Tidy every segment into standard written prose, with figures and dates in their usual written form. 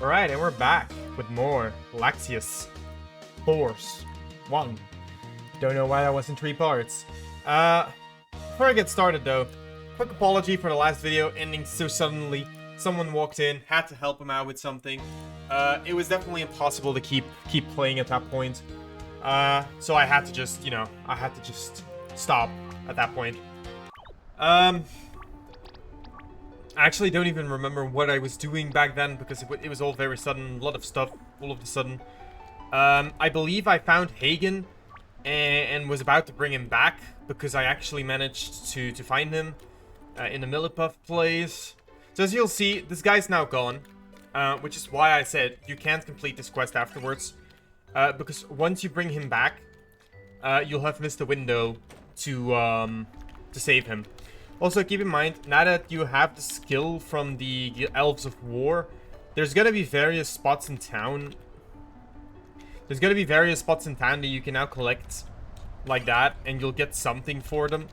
Alright, and we're back with more Laxius Force 1. Don't know why that was in 3 parts. Before I get started though, quick apology for the last video ending so suddenly. Someone walked in, had to help him out with something. It was definitely impossible to keep playing at that point. So I had to just, stop at that point. I actually don't even remember what I was doing back then because it was all very sudden, a lot of stuff all of a sudden. I believe I found Hagen and was about to bring him back because I actually managed to find him in the Millipuff place. So as you'll see, this guy's now gone, which is why I said you can't complete this quest afterwards. Because once you bring him back, you'll have missed a window to save him. Also, keep in mind, now that you have the skill from the Elves of War, there's gonna be various spots in town. There's gonna be various spots in town that you can now collect like that, and you'll get something for them.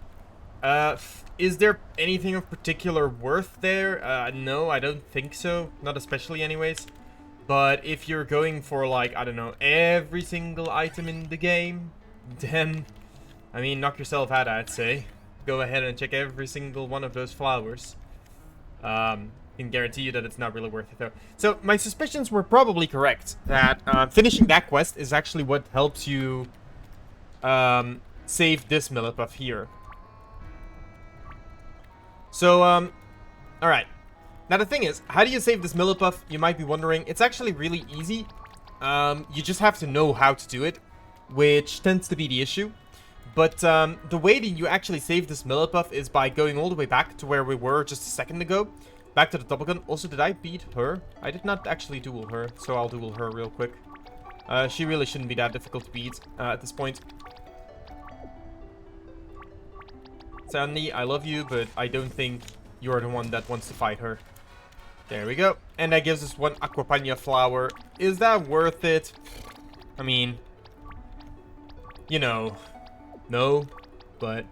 Is there anything of particular worth there? No, I don't think so. Not especially anyways. But if you're going for, like, I don't know, every single item in the game, then, I mean, knock yourself out, I'd say. Go ahead and check every single one of those flowers. Can guarantee you that it's not really worth it though. So my suspicions were probably correct that finishing that quest is actually what helps you save this Millipuff here. So all right. Now the thing is, how do you save this Millipuff? You might be wondering. It's actually really easy. You just have to know how to do it, which tends to be the issue. But the way that you actually save this Millipuff is by going all the way back to where we were just a second ago. Back to the toboggan. Also, did I beat her? I did not actually duel her, so I'll duel her real quick. She really shouldn't be that difficult to beat at this point. Sandy, I love you, but I don't think you're the one that wants to fight her. There we go. And that gives us one Aquapania flower. Is that worth it? I mean, you know... No, but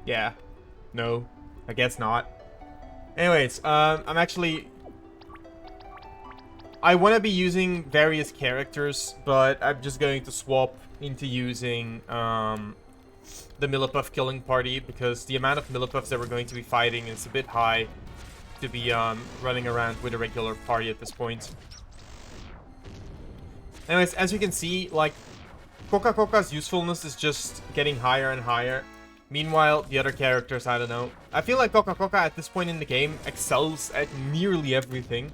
yeah, no, I guess not. Anyways, I want to be using various characters, but I'm just going to swap into using the Millipuff killing party because the amount of Millipuffs that we're going to be fighting is a bit high to be running around with a regular party at this point. Anyways, as you can see, like, Coca-Coca's usefulness is just getting higher and higher. Meanwhile, the other characters, I don't know. I feel like Coca-Coca at this point in the game excels at nearly everything.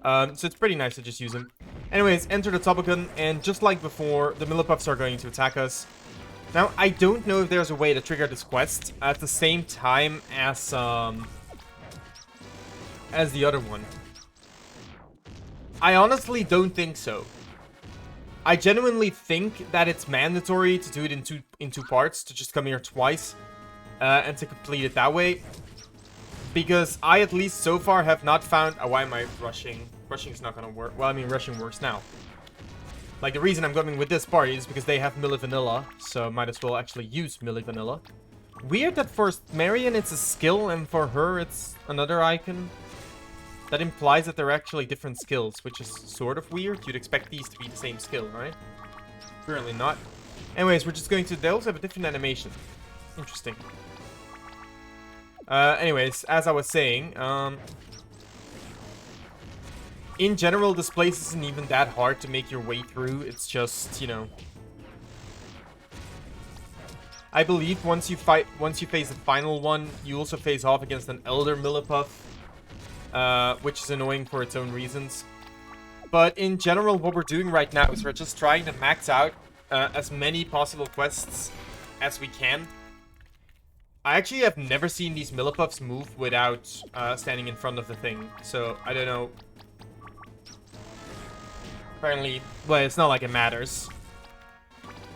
So it's pretty nice to just use him. Anyways, enter the toboggan, and just like before, the Millipuffs are going to attack us. Now, I don't know if there's a way to trigger this quest at the same time as the other one. I honestly don't think so. I genuinely think that it's mandatory to do it in two parts, to just come here twice, and to complete it that way. Because I, at least so far, have not found... Oh, why am I rushing? Rushing's not gonna work. Well, I mean, rushing works now. Like, the reason I'm going with this party is because they have Milli Vanilla, so might as well actually use Milli Vanilla. Weird that for Marion it's a skill, and for her it's another icon. That implies that they're actually different skills, which is sort of weird. You'd expect these to be the same skill, right? Apparently not. Anyways, we're just going to... They also have a different animation. Interesting. Anyways, as I was saying, in general, this place isn't even that hard to make your way through. It's just, you know... I believe once you face the final one, you also face off against an Elder Millipuff. Which is annoying for its own reasons. But in general, what we're doing right now is we're just trying to max out as many possible quests as we can. I actually have never seen these Millipuffs move without standing in front of the thing. So, I don't know. Apparently, well, it's not like it matters.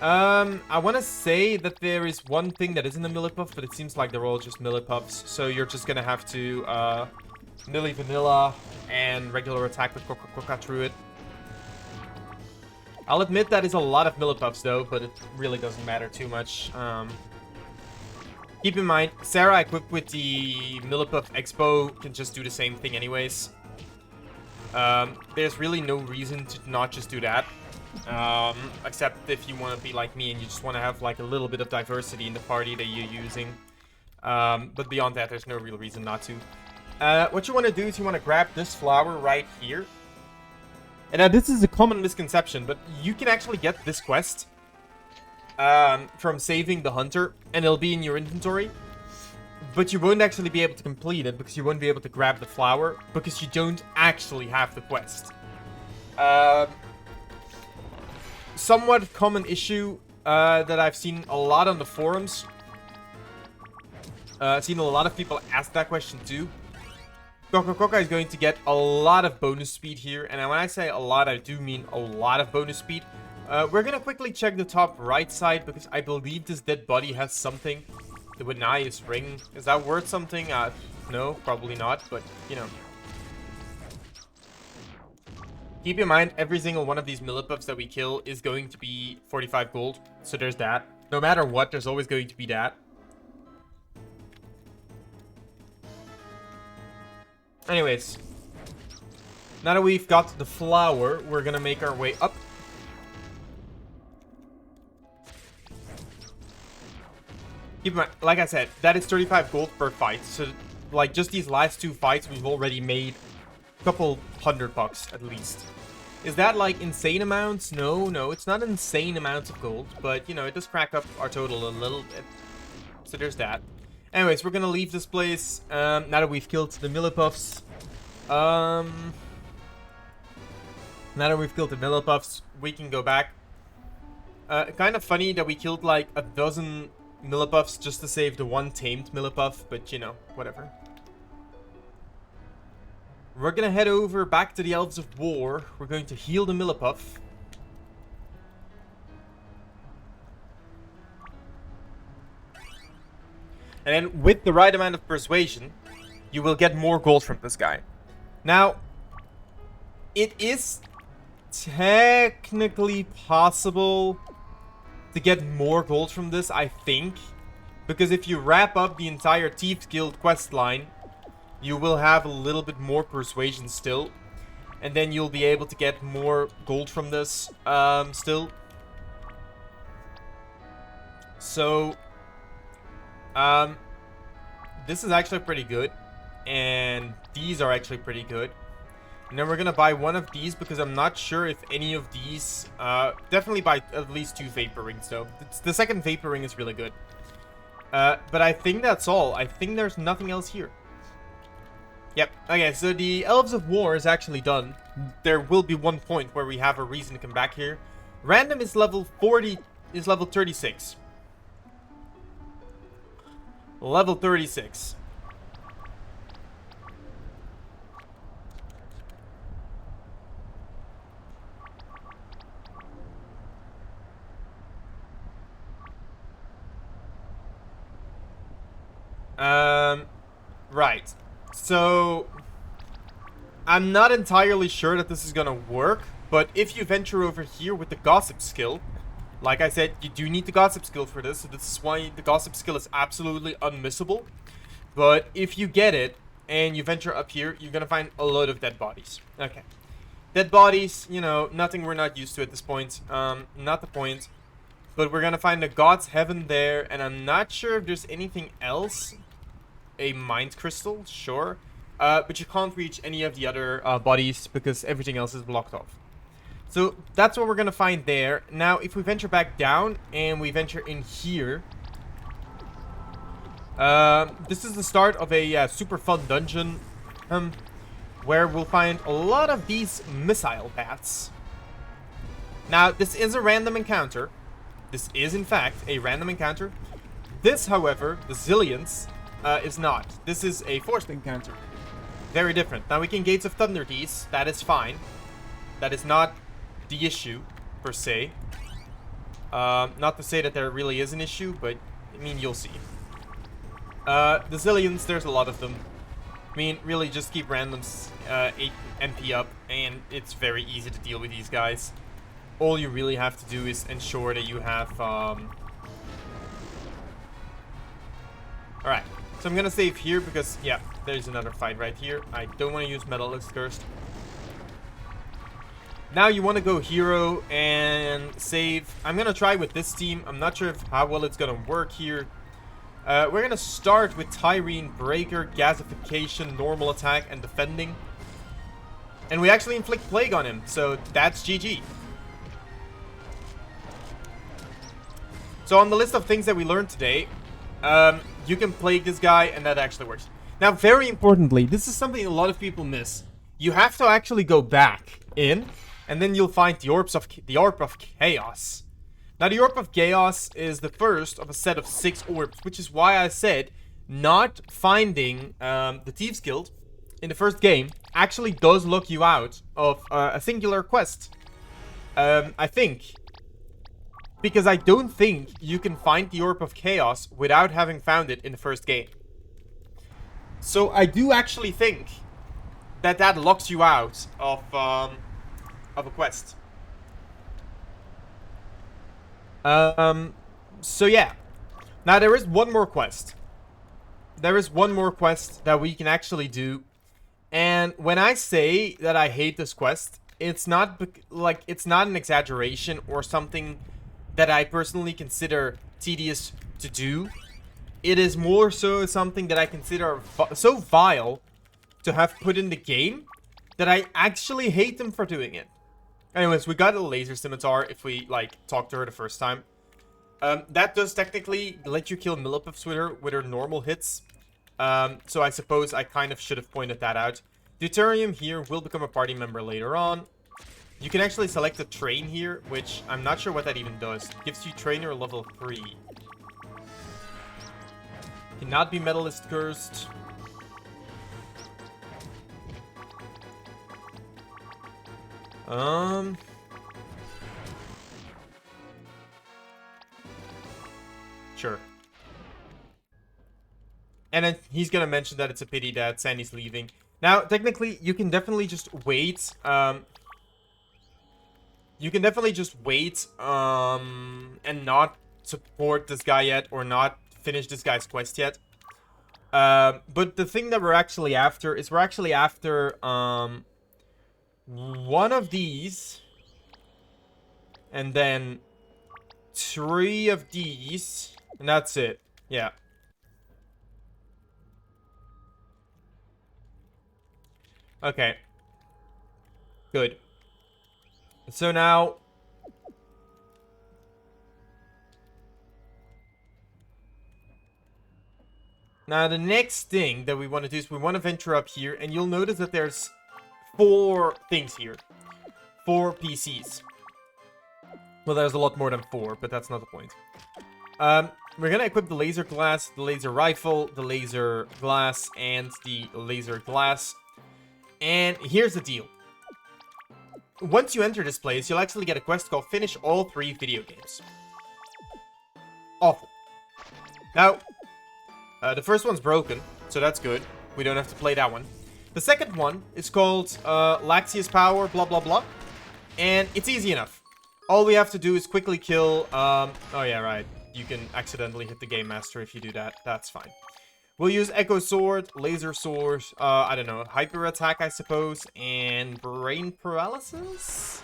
I want to say that there is one thing that isn't a Millipuff, but it seems like they're all just Millipuffs. So you're just gonna have to... Milli Vanilla and regular attack with Coca-Cola through it. I'll admit that is a lot of Millipuffs though, but it really doesn't matter too much. Keep in mind, Sarah equipped with the Millipuff Expo can just do the same thing anyways. There's really no reason to not just do that. Except if you want to be like me and you just want to have like a little bit of diversity in the party that you're using. But beyond that, there's no real reason not to. What you want to do is you want to grab this flower right here. And now this is a common misconception, but you can actually get this quest from saving the hunter, and it'll be in your inventory. But you won't actually be able to complete it because you won't be able to grab the flower because you don't actually have the quest. Somewhat common issue that I've seen a lot on the forums. I've seen a lot of people ask that question too. Koka is going to get a lot of bonus speed here, and when I say a lot, I do mean a lot of bonus speed. We're gonna quickly check the top right side because I believe this dead body has something. The Winias ring. Is that worth something? No, probably not, but you know. Keep in mind, every single one of these millipuffs that we kill is going to be 45 gold. So there's that. No matter what, there's always going to be that. Anyways. Now that we've got the flower, we're gonna make our way up. Keep in mind, like I said, that is 35 gold per fight. So, like, just these last 2 fights, we've already made a couple $100 at least. Is that, like, insane amounts? No, it's not insane amounts of gold. But, you know, it does crack up our total a little bit. So there's that. Anyways, we're gonna leave this place now that we've killed the millipuffs. Now that we've killed the millipuffs, we can go back. Kind of funny that we killed, like, a dozen millipuffs just to save the one tamed millipuff, but you know, whatever. We're gonna head over back to the Elves of War. We're going to heal the millipuff. And then with the right amount of persuasion, you will get more gold from this guy. Now, it is technically possible to get more gold from this, I think. Because if you wrap up the entire Thieves Guild quest line, you will have a little bit more persuasion still. And then you'll be able to get more gold from this still. So, this is actually pretty good. And these are actually pretty good. And then we're gonna buy one of these because I'm not sure if any of these... definitely buy at least 2 Vapor Rings though. The second Vapor Ring is really good. But I think that's all. I think there's nothing else here. Yep. Okay, so the Elves of War is actually done. There will be one point where we have a reason to come back here. Random is level 40... is level 36. Level 36. Right. So, I'm not entirely sure that this is gonna work, but if you venture over here with the Gossip skill, like I said, you do need the Gossip skill for this, so this is why the Gossip skill is absolutely unmissable. But if you get it, and you venture up here, you're gonna find a load of dead bodies. Okay. Dead bodies, you know, nothing we're not used to at this point. Not the point. But we're gonna find the God's Heaven there, and I'm not sure if there's anything else. A Mind Crystal, sure. But you can't reach any of the other bodies because everything else is blocked off. So that's what we're gonna find there. Now, if we venture back down and we venture in here, this is the start of a super fun dungeon, where we'll find a lot of these missile bats. Now, this is a random encounter. This is, in fact, a random encounter. This, however, the Zullians, is not. This is a forced encounter. Very different. Now, we can Gates of Thunder these. That is fine. That is not the issue, per se. Not to say that there really is an issue, but, I mean, you'll see. The Zullians, there's a lot of them. I mean, really, just keep randoms 8 MP up, and it's very easy to deal with these guys. All you really have to do is ensure that you have... Alright, so I'm gonna save here because, yeah, there's another fight right here. I don't want to use Metal List Cursed. Now you want to go hero and save. I'm going to try with this team. I'm not sure how well it's going to work here. We're going to start with Tyrene, Breaker, Gasification, Normal Attack, and Defending. And we actually inflict Plague on him, so that's GG. So on the list of things that we learned today, you can Plague this guy, and that actually works. Now, very importantly, this is something a lot of people miss. You have to actually go back in, and then you'll find the Orb of Chaos. Now, the Orb of Chaos is the first of a set of 6 orbs, which is why I said not finding the Thieves Guild in the first game actually does lock you out of a singular quest. I think. Because I don't think you can find the Orb of Chaos without having found it in the first game. So I do actually think that locks you out of a quest. So yeah. Now there is one more quest. There is one more quest that we can actually do. And when I say that I hate this quest, it's not like it's not an exaggeration or something that I personally consider tedious to do. It is more so something that I consider so vile to have put in the game that I actually hate them for doing it. Anyways, we got a laser scimitar if we, like, talk to her the first time. That does technically let you kill Millipufs with her normal hits. So I suppose I kind of should have pointed that out. Deuterium here will become a party member later on. You can actually select a train here, which I'm not sure what that even does. It gives you trainer level 3. Cannot be medalist cursed. Sure. And then he's gonna mention that it's a pity that Sandy's leaving. Now, technically, you can definitely just wait. You can definitely just wait, and not support this guy yet, or not finish this guy's quest yet. But the thing that we're actually after is one of these, and then 3 of these, and that's it. Yeah. Okay. Good. So now... Now, the next thing that we want to do is we want to venture up here, and you'll notice that there's 4 things here. 4 PCs. Well, there's a lot more than 4, but that's not the point. We're gonna equip the laser glass, the laser rifle, the laser glass, and the laser glass. And here's the deal. Once you enter this place, you'll actually get a quest called Finish All 3 Video Games. Awful. Now, the first one's broken, so that's good. We don't have to play that one. The second one is called Laxius Power, blah, blah, blah. And it's easy enough. All we have to do is quickly kill... oh, yeah, right. You can accidentally hit the Game Master if you do that. That's fine. We'll use Echo Sword, Laser Sword, I don't know, Hyper Attack, I suppose, and Brain Paralysis?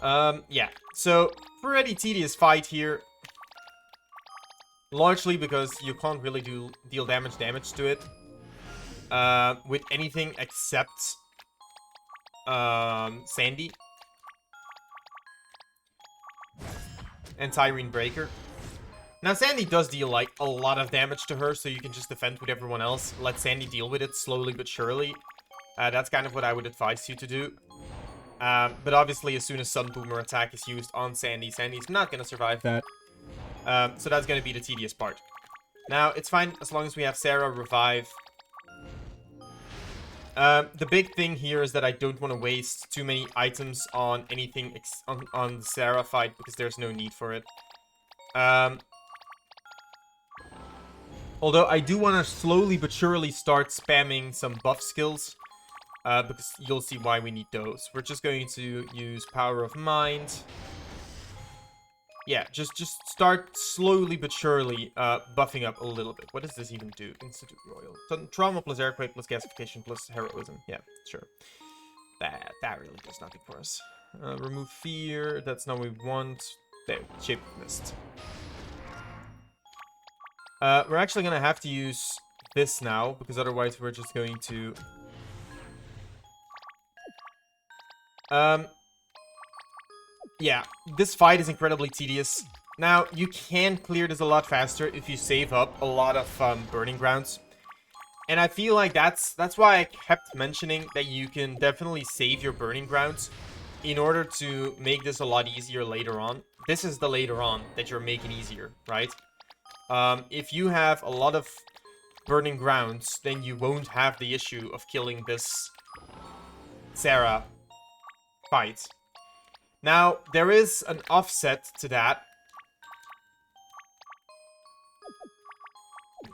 Yeah. So, pretty tedious fight here. Largely because you can't really deal damage to it. With anything except Sandy. And Tyrene Breaker. Now, Sandy does deal, like, a lot of damage to her, so you can just defend with everyone else. Let Sandy deal with it slowly but surely. That's kind of what I would advise you to do. But obviously, as soon as Sun Boomer attack is used on Sandy, Sandy's not going to survive that. So that's going to be the tedious part. Now, it's fine as long as we have Sarah revive. The big thing here is that I don't want to waste too many items on anything on the Sarah fight, because there's no need for it. Although I do want to slowly but surely start spamming some buff skills. Because you'll see why we need those. We're just going to use Power of Mind. Yeah, just start slowly but surely buffing up a little bit. What does this even do? Institute Royal. So, trauma plus Earthquake plus Gasification plus Heroism. Yeah, sure. That really does nothing for us. Remove fear. That's not what we want. There, shape of mist. We're actually gonna have to use this now, because otherwise we're just going to... Yeah, this fight is incredibly tedious. Now, you can clear this a lot faster if you save up a lot of burning grounds. And I feel like that's why I kept mentioning that you can definitely save your burning grounds in order to make this a lot easier later on. This is the later on that you're making easier, right? If you have a lot of burning grounds, then you won't have the issue of killing this Sarah fight. Now, there is an offset to that.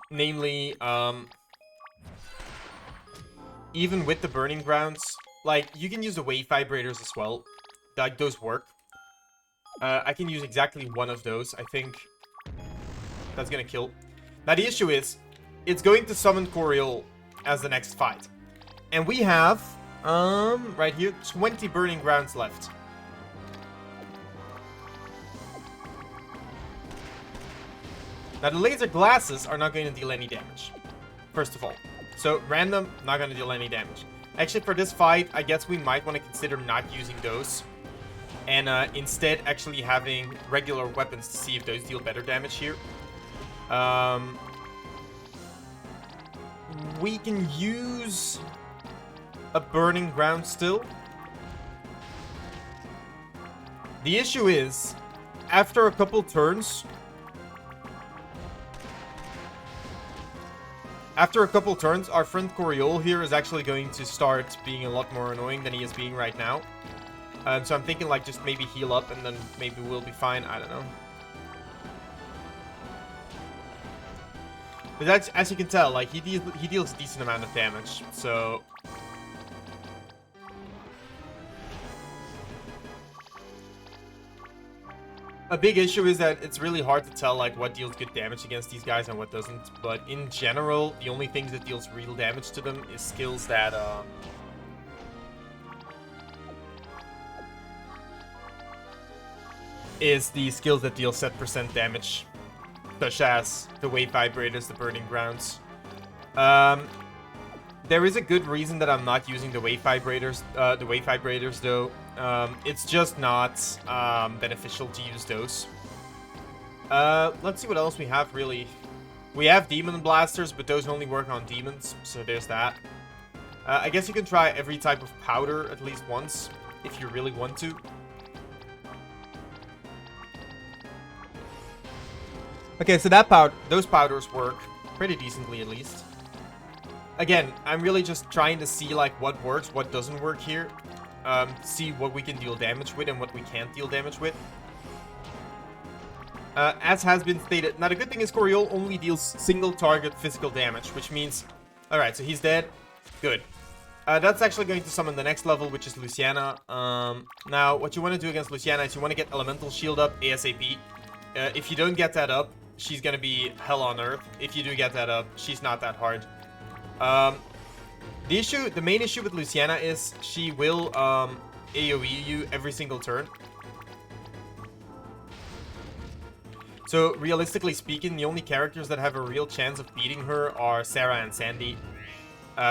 Namely, even with the burning grounds, like, you can use the wave vibrators as well. Like, those work. I can use exactly one of those. I think that's gonna kill. Now, the issue is, it's going to summon Coriol as the next fight. And we have, right here, 20 burning grounds left. Now, the laser glasses are not going to deal any damage, first of all. So, random, not going to deal any damage. Actually, for this fight, I guess we might want to consider not using those. And instead, actually having regular weapons to see if those deal better damage here. We can use a burning ground still. The issue is, after a couple turns... After a couple turns, our friend Coriol here is actually going to start being a lot more annoying than he is being right now. So I'm thinking, like, just maybe heal up and then maybe we'll be fine. I don't know. But that's, as you can tell, like, he deals a decent amount of damage, so... A big issue is that it's really hard to tell, like, what deals good damage against these guys and what doesn't. But in general, the only things that deals real damage to them is skills that, is the skills that deal set % damage. Such as the wave vibrators, the burning grounds. There is a good reason that I'm not using the wave vibrators, though. It's just not beneficial to use those. Let's see what else we have, really. We have demon blasters, but those only work on demons, so there's that. I guess you can try every type of powder at least once, if you really want to. Okay, so those powders work pretty decently, at least. Again, I'm really just trying to see, like, what works, what doesn't work here. See what we can deal damage with and what we can't deal damage with. As has been stated. Now, the good thing is Coriol only deals single target physical damage, which means... Alright, so he's dead. Good. That's actually going to summon the next level, which is Luciana. Now, what you want to do against Luciana is you want to get Elemental Shield up ASAP. If you don't get that up, she's going to be hell on earth. If you do get that up, she's not that hard. The main issue with Luciana is she will AoE you every single turn. So, realistically speaking, the only characters that have a real chance of beating her are Sarah and Sandy.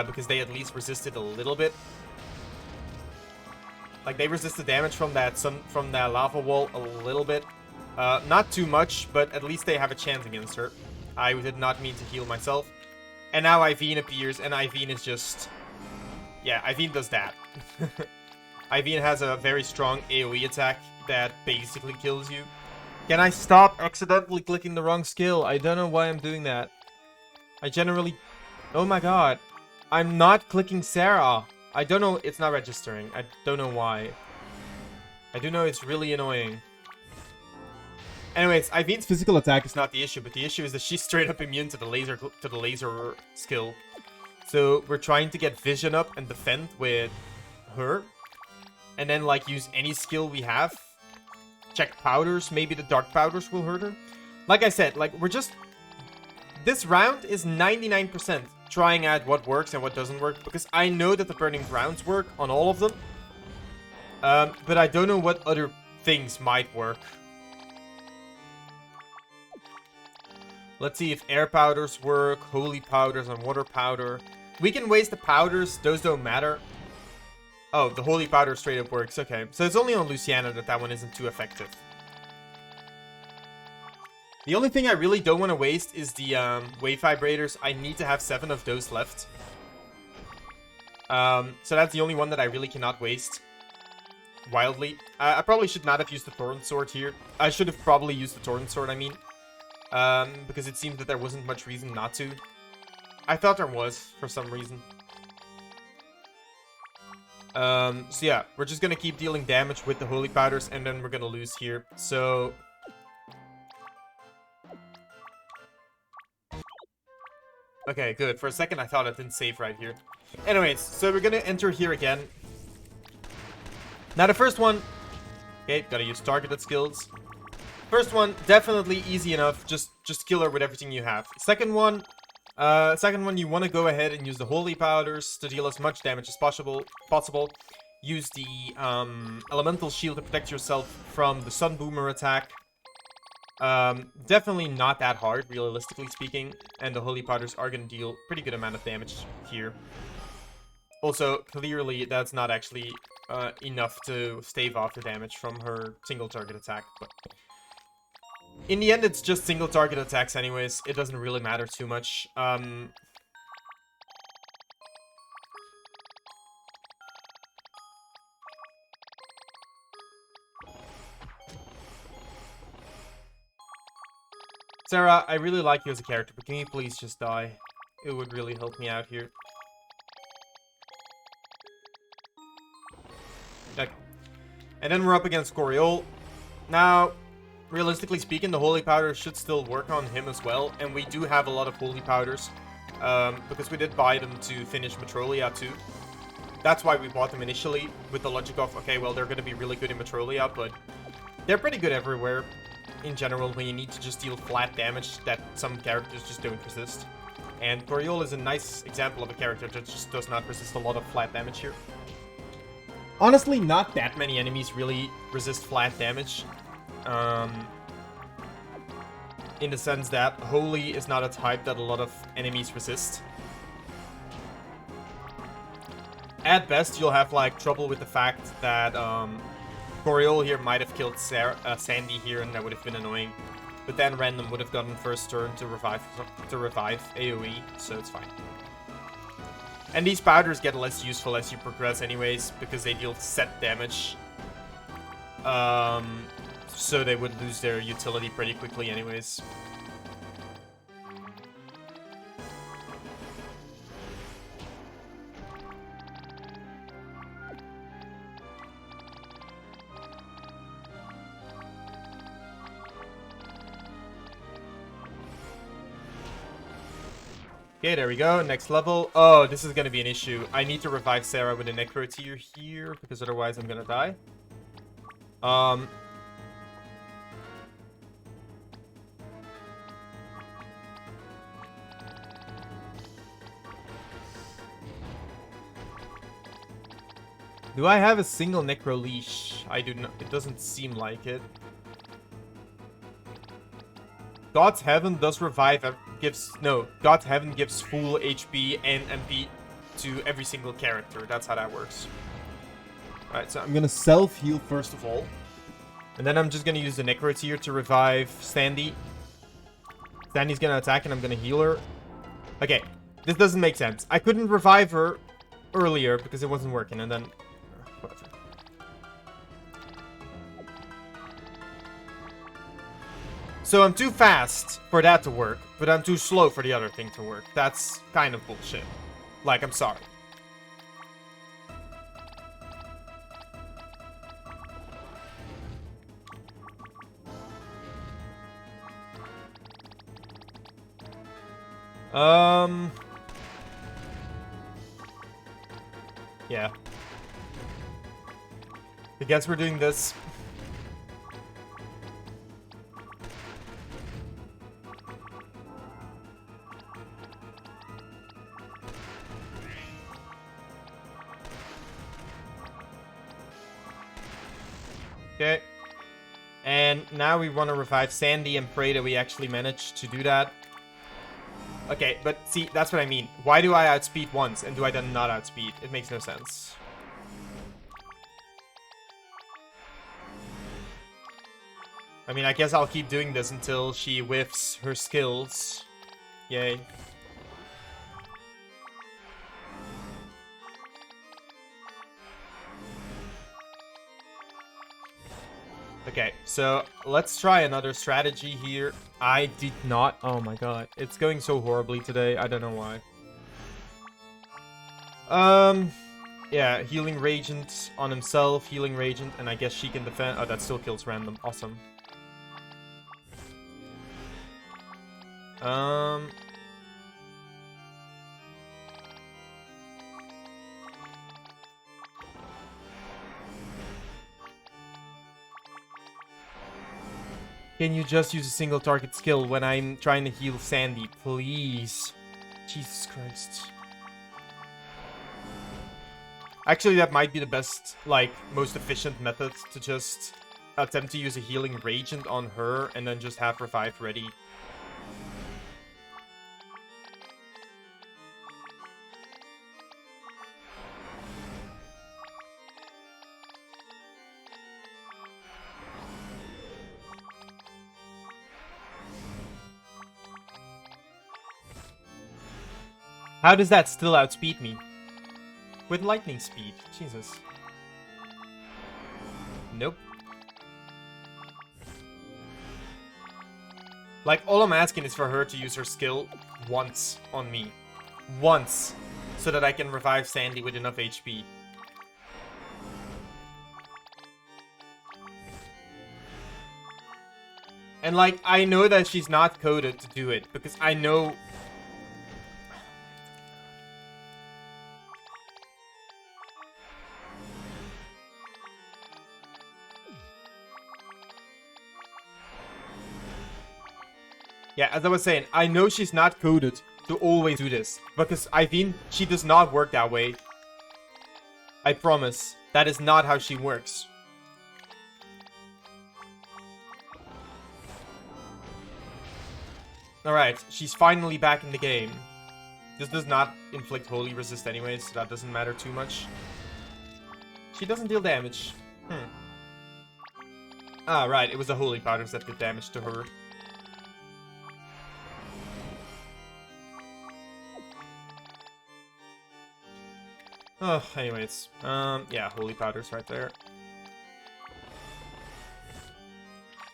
Because they at least resisted a little bit. Like, they resist the damage from that lava wall a little bit. Not too much, but at least they have a chance against her. I did not mean to heal myself. And now Iveen appears, and Iveen is just... Yeah, Iveen does that. Iveen has a very strong AoE attack that basically kills you. Can I stop accidentally clicking the wrong skill? I don't know why I'm doing that. I generally... Oh my god. I'm not clicking Sarah. I don't know, it's not registering. I don't know why. I do know it's really annoying. Anyways, Iveen's physical attack is not the issue, but the issue is that she's straight up immune to the laser skill. So we're trying to get vision up and defend with her. And then, like, use any skill we have. Check powders. Maybe the dark powders will hurt her. Like I said, like, we're just This round is 99% trying out what works and what doesn't work, because I know that the burning grounds work on all of them. But I don't know what other things might work. Let's see if air powders work, holy powders, and water powder. We can waste the powders, those don't matter. Oh, the holy powder straight up works, okay. So it's only on Luciana that one isn't too effective. The only thing I really don't want to waste is the wave vibrators. I need to have 7 of those left. So that's the only one that I really cannot waste. Wildly. I probably should not have used the Torrent Sword here. I should have probably used the Torrent Sword, I mean. Because it seemed that there wasn't much reason not to. I thought there was, for some reason. So yeah, we're just gonna keep dealing damage with the holy powders, and then we're gonna lose here. So... okay, good. For a second, I thought I didn't save right here. Anyways, so we're gonna enter here again. Now, the first one... okay, gotta use targeted skills. First one, definitely easy enough. Just kill her with everything you have. Second one, you want to go ahead and use the holy powders to deal as much damage as possible. Use the elemental shield to protect yourself from the sun boomer attack. Definitely not that hard, realistically speaking. And the holy powders are going to deal pretty good amount of damage here. Also, clearly, that's not actually enough to stave off the damage from her single target attack. But in the end, it's just single target attacks anyways. It doesn't really matter too much. Sarah, I really like you as a character, but can you please just die? It would really help me out here. Okay. And then we're up against Coriol. Now, realistically speaking, the holy powder should still work on him as well. And we do have a lot of holy powders. Because we did buy them to finish Metrolia too. That's why we bought them initially, with the logic of, okay, well, they're going to be really good in Metrolia, but they're pretty good everywhere. In general, when you need to just deal flat damage that some characters just don't resist. And Coriol is a nice example of a character that just does not resist a lot of flat damage here. Honestly, not that many enemies really resist flat damage. In the sense that Holy is not a type that a lot of enemies resist. At best, you'll have like trouble with the fact that Coriol here might have killed Sandy here, and that would have been annoying. But then Random would have gotten first turn to revive AoE, so it's fine. And these powders get less useful as you progress anyways, because they deal set damage. So they would lose their utility pretty quickly anyways. Okay, there we go. Next level. Oh, this is going to be an issue. I need to revive Sarah with a Necro Tear here, because otherwise I'm going to die. Do I have a single Necro Leash? I do not. It doesn't seem like it. God's Heaven does revive... God's Heaven gives full HP and MP to every single character. That's how that works. Alright, so I'm gonna self-heal first of all. And then I'm just gonna use the Necro Tear to revive Sandy. Sandy's gonna attack and I'm gonna heal her. Okay, this doesn't make sense. I couldn't revive her earlier because it wasn't working, and then... whatever. So I'm too fast for that to work, but I'm too slow for the other thing to work. That's kind of bullshit. Like, I'm sorry. Yeah. I guess we're doing this. Okay. And now we want to revive Sandy and pray that we actually manage to do that. Okay, but see, that's what I mean. Why do I outspeed once and do I then not outspeed? It makes no sense. I mean, I guess I'll keep doing this until she whiffs her skills. Yay. Okay, so let's try another strategy here. I did not... Oh my god. It's going so horribly today. I don't know why. Yeah, healing Radiant on himself, healing Radiant, and I guess she can defend... Oh, that still kills random. Awesome. Can you just use a single target skill when I'm trying to heal Sandy, please? Jesus Christ. Actually, that might be the best, like, most efficient method to just attempt to use a healing Radiant on her and then just have Revive ready. How does that still outspeed me? With lightning speed. Jesus. Nope. Like, all I'm asking is for her to use her skill once on me. Once. So that I can revive Sandy with enough HP. And, like, I know that she's not coded to do it. Because I know... Yeah, as I was saying, I know she's not coded to always do this. Because Ivine, she does not work that way. I promise. That is not how she works. Alright, she's finally back in the game. This does not inflict Holy Resist anyways, so that doesn't matter too much. She doesn't deal damage. Ah, right, it was the Holy Powders that did damage to her. Oh, anyways. Yeah, Holy Powders right there.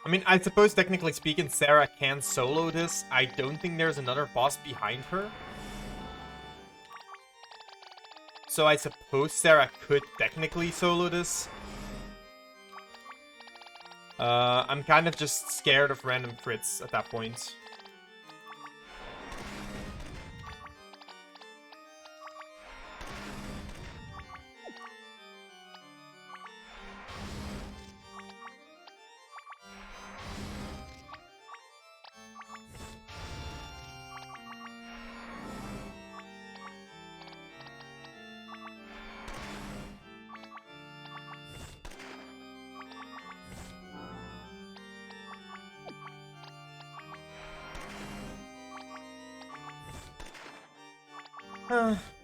I mean, I suppose technically speaking, Sarah can solo this. I don't think there's another boss behind her. So I suppose Sarah could technically solo this. I'm kind of just scared of random crits at that point.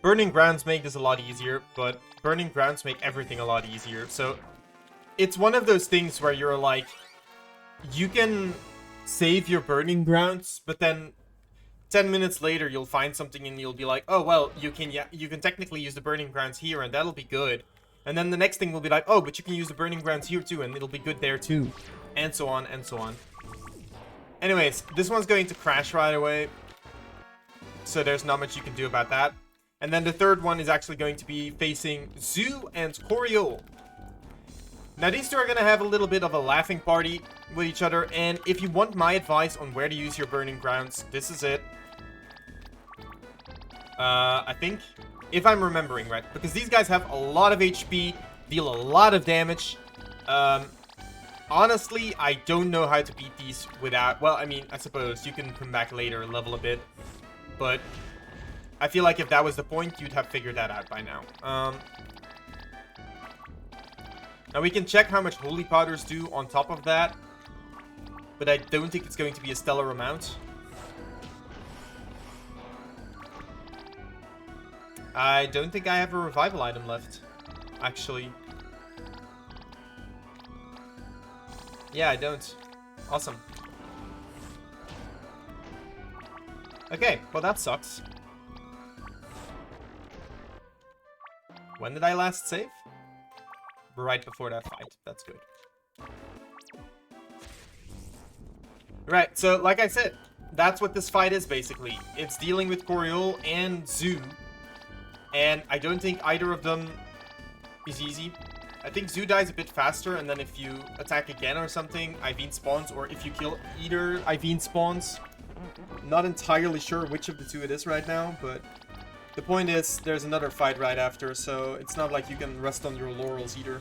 Burning Grounds make this a lot easier, but Burning Grounds make everything a lot easier. So it's one of those things where you're like, you can save your Burning Grounds, but then 10 minutes later you'll find something and you'll be like, oh well, you can technically use the Burning Grounds here and that'll be good. And then the next thing will be like, oh, but you can use the Burning Grounds here too and it'll be good there too. And so on and so on. Anyways, this one's going to crash right away. So there's not much you can do about that. And then the third one is actually going to be facing Zoo and Coriol. Now these two are going to have a little bit of a laughing party with each other. And if you want my advice on where to use your Burning Grounds, this is it. I think, if I'm remembering right. Because these guys have a lot of HP, deal a lot of damage. Honestly, I don't know how to beat these without... Well, I mean, I suppose you can come back later and level a bit. But I feel like if that was the point, you'd have figured that out by now. Now we can check how much holy powders do on top of that, but I don't think it's going to be a stellar amount. I don't think I have a revival item left, actually. Yeah, I don't. Awesome. Okay, well that sucks. When did I last save? Right before that fight. That's good. Right, so like I said, that's what this fight is basically. It's dealing with Coriol and Zoo. And I don't think either of them is easy. I think Zoo dies a bit faster, and then if you attack again or something, Iveen spawns, or if you kill either, Iveen spawns. Not entirely sure which of the two it is right now, but the point is, there's another fight right after, so it's not like you can rest on your laurels either.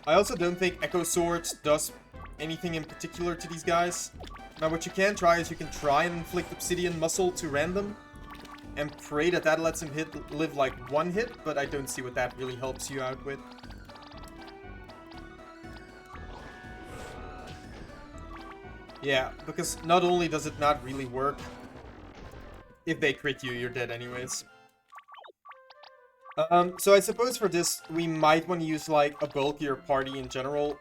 I also don't think Echo Sword does anything in particular to these guys. Now what you can try is you can try and inflict Obsidian Muscle to random, and pray that that lets him live like one hit, but I don't see what that really helps you out with. Yeah, because not only does it not really work, if they crit you, you're dead anyways. So I suppose for this, we might want to use like a bulkier party in general,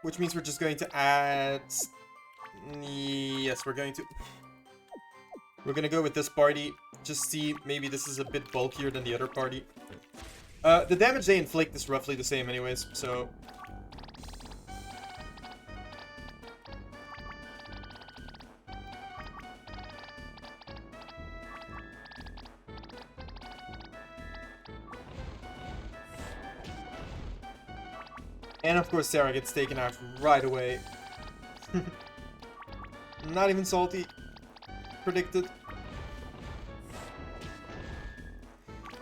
which means we're just going to add... Yes, we're going to go with this party. Just see, maybe this is a bit bulkier than the other party. The damage they inflict is roughly the same anyways, so... And of course Sarah gets taken out right away. Not even salty. Predicted.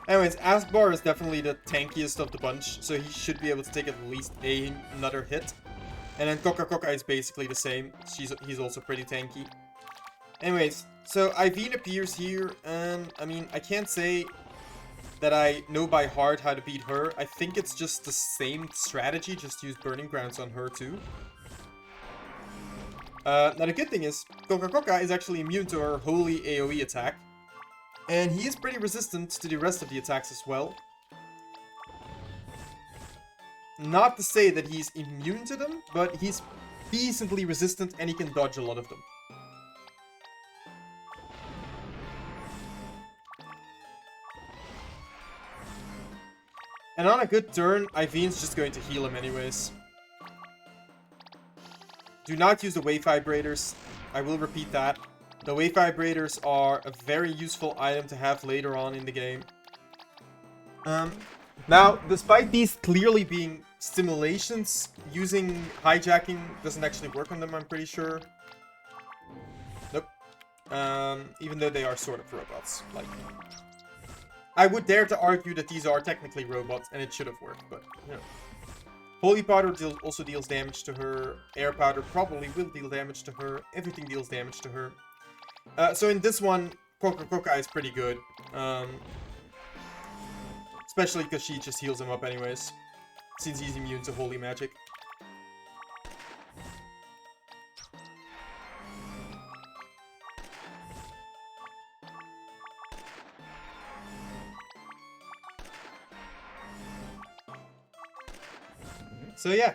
Anyways, Askbar is definitely the tankiest of the bunch, so he should be able to take at least another hit. And then Coca is basically the same. He's also pretty tanky. Anyways, so Iveen appears here, and I mean, I can't say that I know by heart how to beat her. I think it's just the same strategy, just use Burning Grounds on her too. Now the good thing is, Coca is actually immune to her holy AoE attack. And he is pretty resistant to the rest of the attacks as well. Not to say that he's immune to them, but he's decently resistant and he can dodge a lot of them. And on a good turn, Iveen's just going to heal him anyways. Do not use the Wave Vibrators. I will repeat that. The Wave Vibrators are a very useful item to have later on in the game. Now, despite these clearly being stimulations, using hijacking doesn't actually work on them, I'm pretty sure. Nope. Even though they are sort of robots. Like, I would dare to argue that these are technically robots, and it should have worked, but, you know. Holy Powder also deals damage to her. Air Powder probably will deal damage to her. Everything deals damage to her. So in this one, Coca is pretty good. Especially because she just heals him up anyways. Since he's immune to holy magic. So yeah.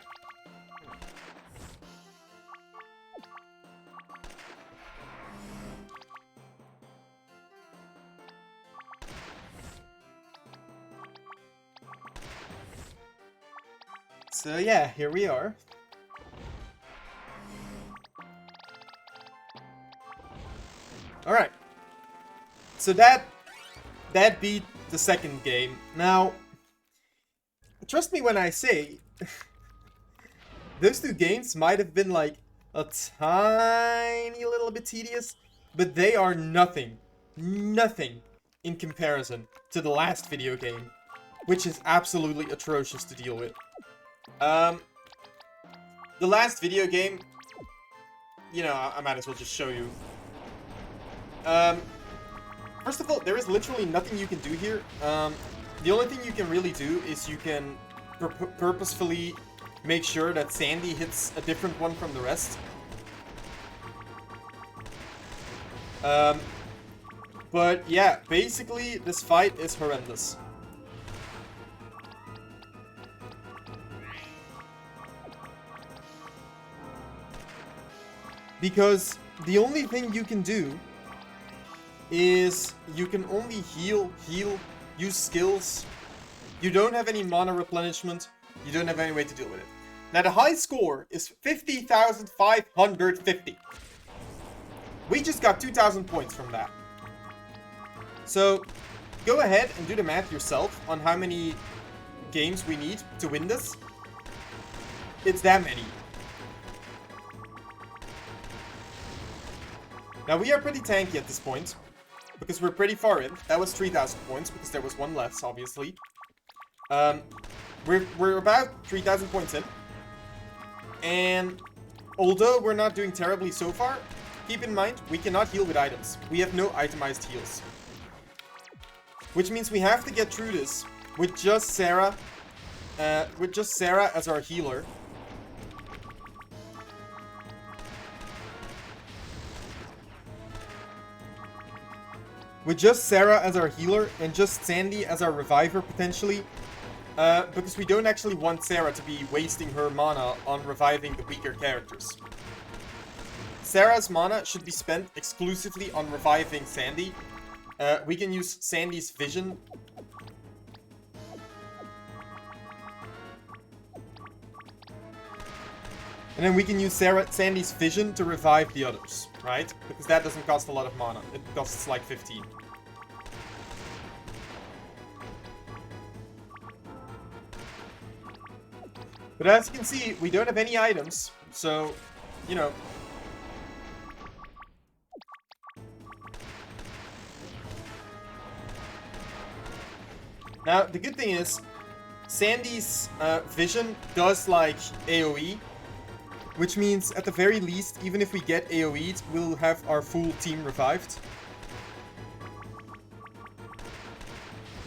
So yeah, here we are. Alright. So that beat the second game. Now, trust me when I say, those two games might have been like a tiny little bit tedious, but they are nothing in comparison to the last video game, which is absolutely atrocious to deal with. The last video game, you know, I might as well just show you. First of all, there is literally nothing you can do here. the only thing you can really do is you can purposefully make sure that Sandy hits a different one from the rest. But yeah, basically this fight is horrendous. Because the only thing you can do is you can only heal, use skills. You don't have any mana replenishment. You don't have any way to deal with it. Now the high score is 50,550. We just got 2,000 points from that. So go ahead and do the math yourself on how many games we need to win this. It's that many. Now we are pretty tanky at this point, because we're pretty far in. That was 3,000 points, because there was one less, obviously. We're about 3,000 points in. And although we're not doing terribly so far, keep in mind, we cannot heal with items. We have no itemized heals. Which means we have to get through this with just Sarah as our healer. With just Sarah as our healer and just Sandy as our reviver, potentially. Because we don't actually want Sarah to be wasting her mana on reviving the weaker characters. Sarah's mana should be spent exclusively on reviving Sandy. We can use Sandy's vision. And then we can use Sandy's vision to revive the others, right? Because that doesn't cost a lot of mana. It costs like 15. But as you can see, we don't have any items, so, you know. Now, the good thing is, Sandy's vision does, like, AoE, which means, at the very least, even if we get AoE'd, we'll have our full team revived.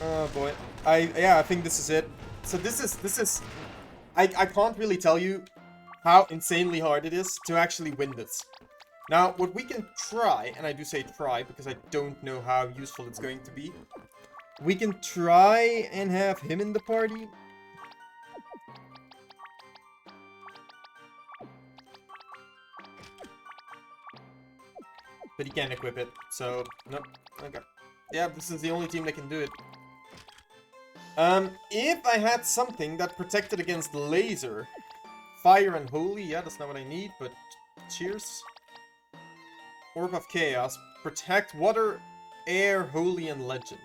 Oh boy. Yeah, I think this is it. So this is... I can't really tell you how insanely hard it is to actually win this. Now, what we can try, and I do say try because I don't know how useful it's going to be. We can try and have him in the party. But he can't equip it, so, nope. Okay. Yeah, this is the only team that can do it. If I had something that protected against laser, fire and holy, yeah, that's not what I need, but cheers. Orb of Chaos, protect water, air, holy, and legend.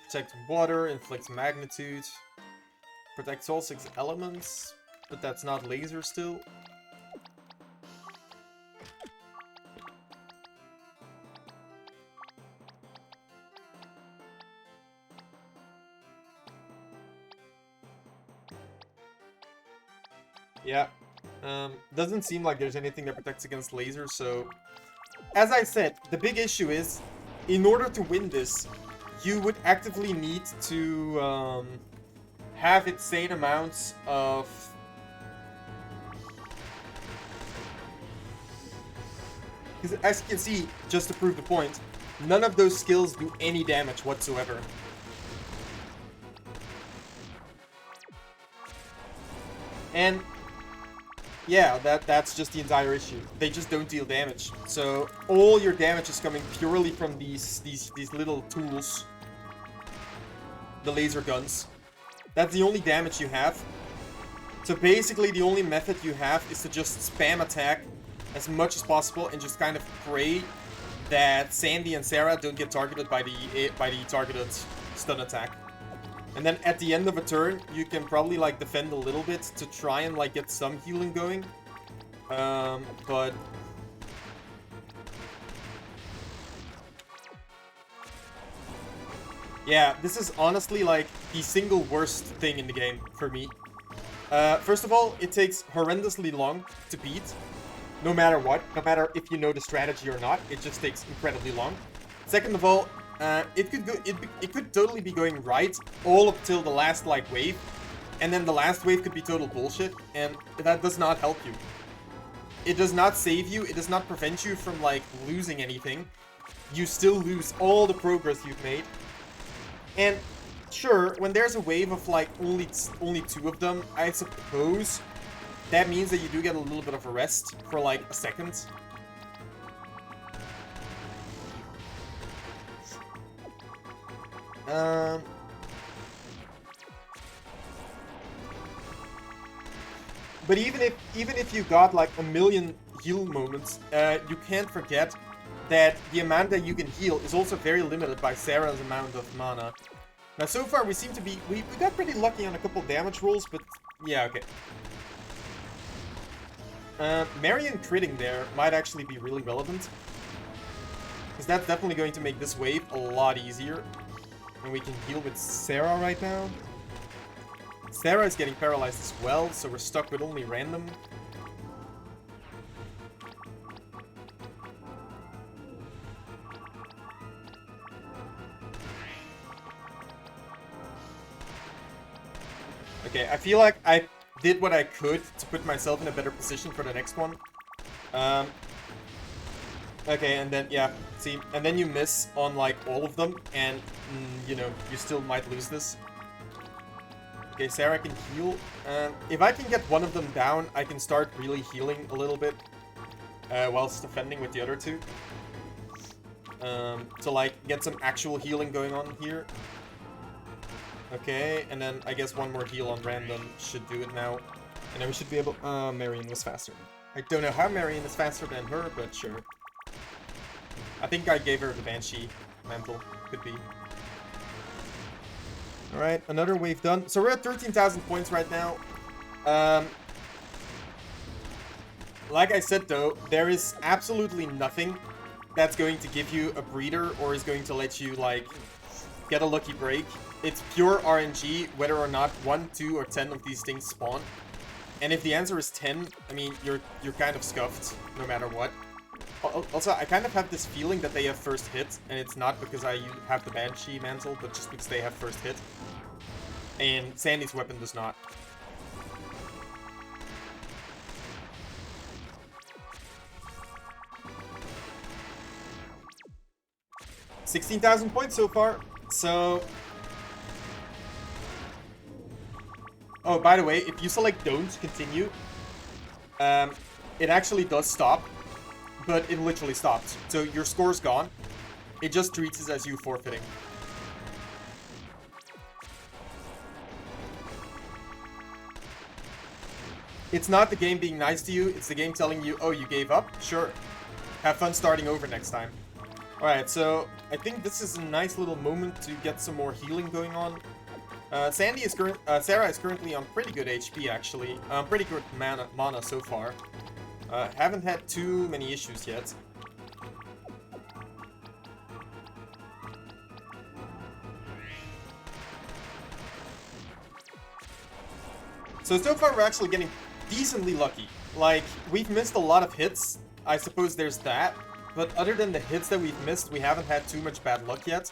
Protect water, inflicts magnitude. Protects all 6 elements, but that's not laser still. Yeah, doesn't seem like there's anything that protects against lasers, so... As I said, the big issue is, in order to win this, you would actively need to have insane amounts of... Because as you can see, just to prove the point, none of those skills do any damage whatsoever. And... yeah, that's just the entire issue. They just don't deal damage. So all your damage is coming purely from these little tools. The laser guns. That's the only damage you have. So basically the only method you have is to just spam attack as much as possible and just kind of pray that Sandy and Sarah don't get targeted by the targeted stun attack. And then at the end of a turn, you can probably, like, defend a little bit to try and, like, get some healing going. But... yeah, this is honestly, like, the single worst thing in the game for me. First of all, it takes horrendously long to beat. No matter what. No matter if you know the strategy or not. It just takes incredibly long. Second of all, it could totally be going right all up till the last like wave, and then the last wave could be total bullshit, and that does not help you. It does not save you. It does not prevent you from like losing anything. You still lose all the progress you've made. And sure, when there's a wave of like only 2 of them, I suppose that means that you do get a little bit of a rest for like a second. But even if you got like a million heal moments, you can't forget that the amount that you can heal is also very limited by Sarah's amount of mana. Now so far we seem to be we got pretty lucky on a couple damage rolls, but yeah, okay. Marion critting there might actually be really relevant, because that's definitely going to make this wave a lot easier. And we can heal with Sarah right now. Sarah is getting paralyzed as well, so we're stuck with only random. Okay, I feel like I did what I could to put myself in a better position for the next one. Okay, and then, yeah, see, and then you miss on, like, all of them, and, you know, you still might lose this. Okay, Sarah can heal. If I can get one of them down, I can start really healing a little bit, whilst defending with the other 2. To, like, get some actual healing going on here. Okay, and then I guess one more heal on random should do it now. And then we should be able... Marion was faster. I don't know how Marion is faster than her, but sure. I think I gave her the Banshee mantle. Could be. Alright, another wave done. So we're at 13,000 points right now. Like I said though, there is absolutely nothing that's going to give you a breather or is going to let you, like, get a lucky break. It's pure RNG whether or not 1, 2, or 10 of these things spawn. And if the answer is 10, I mean, you're kind of scuffed no matter what. Also, I kind of have this feeling that they have first hit, and it's not because I have the Banshee mantle, but just because they have first hit. And Sandy's weapon does not. $16,000 points so far, so... Oh, by the way, if you select don't continue, it actually does stop. But it literally stopped. So your score's gone. It just treats it as you forfeiting. It's not the game being nice to you. It's the game telling you, oh, you gave up? Sure. Have fun starting over next time. Alright, so I think this is a nice little moment to get some more healing going on. Sarah is currently on pretty good HP, actually. Pretty good mana so far. Haven't had too many issues yet. So far we're actually getting decently lucky. Like, we've missed a lot of hits. I suppose there's that. But other than the hits that we've missed, we haven't had too much bad luck yet.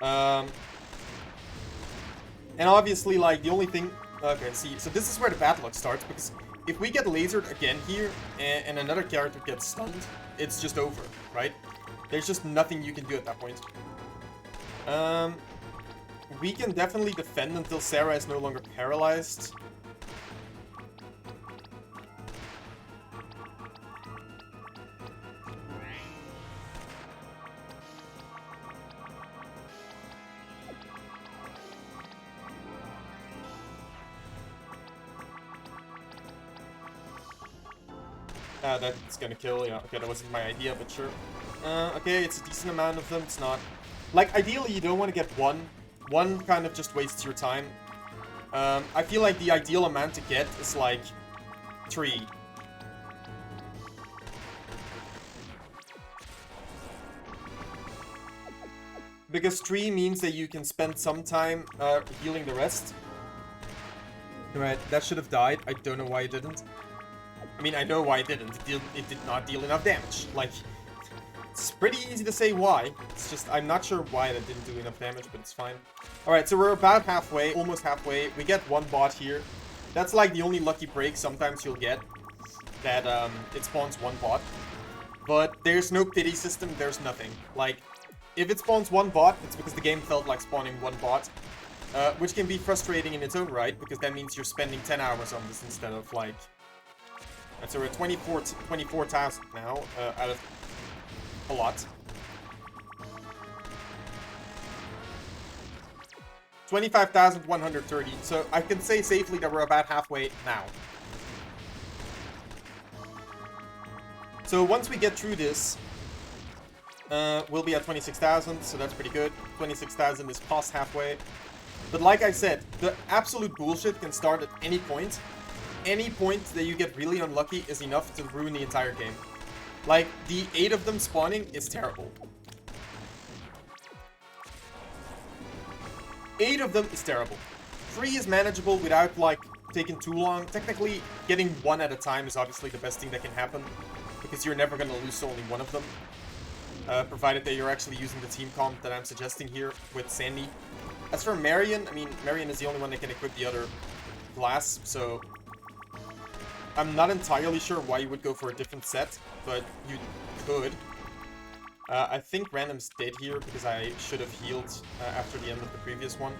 And obviously, like, the only thing... Okay, see, so this is where the bad luck starts, because if we get lasered again here, and another character gets stunned, it's just over, right? There's just nothing you can do at that point. We can definitely defend until Sarah is no longer paralyzed. That's gonna kill, yeah. Okay, that wasn't my idea, but sure. Okay, it's a decent amount of them. It's not... Like, ideally, you don't want to get one. One kind of just wastes your time. I feel like the ideal amount to get is, like, 3. Because 3 means that you can spend some time healing the rest. Right, that should have died. I don't know why it didn't. I mean, I know why it didn't. It did not deal enough damage. Like, It's pretty easy to say why. It's just, I'm not sure why that didn't do enough damage, but it's fine. Alright, so we're about halfway, almost halfway. We get one bot here. That's like the only lucky break sometimes you'll get. That it spawns one bot. But there's no pity system, there's nothing. Like, if it spawns one bot, it's because the game felt like spawning one bot. Which can be frustrating in its own right, because that means you're spending 10 hours on this instead of like... And so we're at 24,000 now, out of a lot. 25,130, so I can say safely that we're about halfway now. So once we get through this, we'll be at 26,000, so that's pretty good. 26,000 is past halfway. But like I said, the absolute bullshit can start at any point. Any point that you get really unlucky is enough to ruin the entire game. Like, the 8 of them spawning is terrible. 8 of them is terrible. 3 is manageable without, like, taking too long. Technically, getting 1 at a time is obviously the best thing that can happen, because you're never going to lose only 1 of them. Provided that you're actually using the team comp that I'm suggesting here with Sandy. As for Marion, I mean, Marion is the only one that can equip the other glass, so... I'm not entirely sure why you would go for a different set, but you could. I think Random's dead here, because I should have healed after the end of the previous one.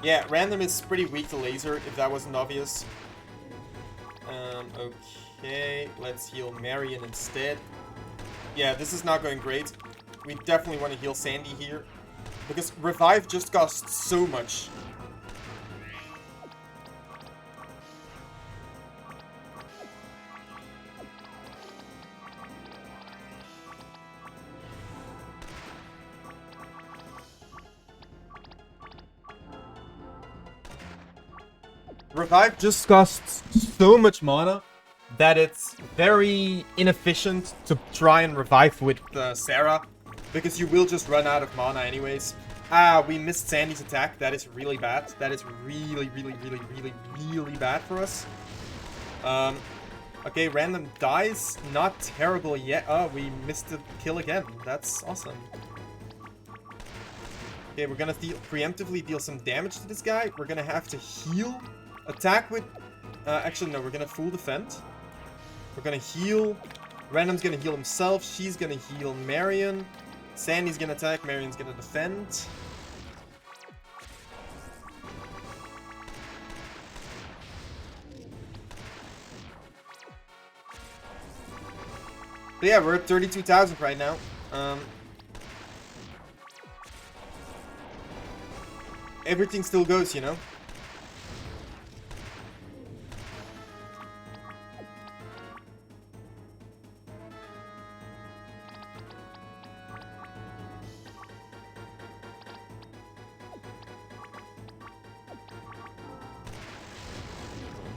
Yeah, Random is pretty weak to laser, if that wasn't obvious. Okay, let's heal Marion instead. Yeah, this is not going great. We definitely want to heal Sandy here, because Revive just costs so much. Revive just costs so much mana that it's very inefficient to try and revive with Sarah, because you will just run out of mana anyways. Ah, we missed Sandy's attack. That is really bad. That is really, really, really, really, really bad for us. Okay, Random dies. Not terrible yet. Oh, we missed the kill again. That's awesome. Okay, we're gonna preemptively deal some damage to this guy. We're gonna have to heal. Attack with... actually, no, we're gonna full defend. We're gonna heal. Random's gonna heal himself. She's gonna heal Marion. Sandy's gonna attack. Marion's gonna defend. But yeah, we're at 32,000 right now. Everything still goes, you know?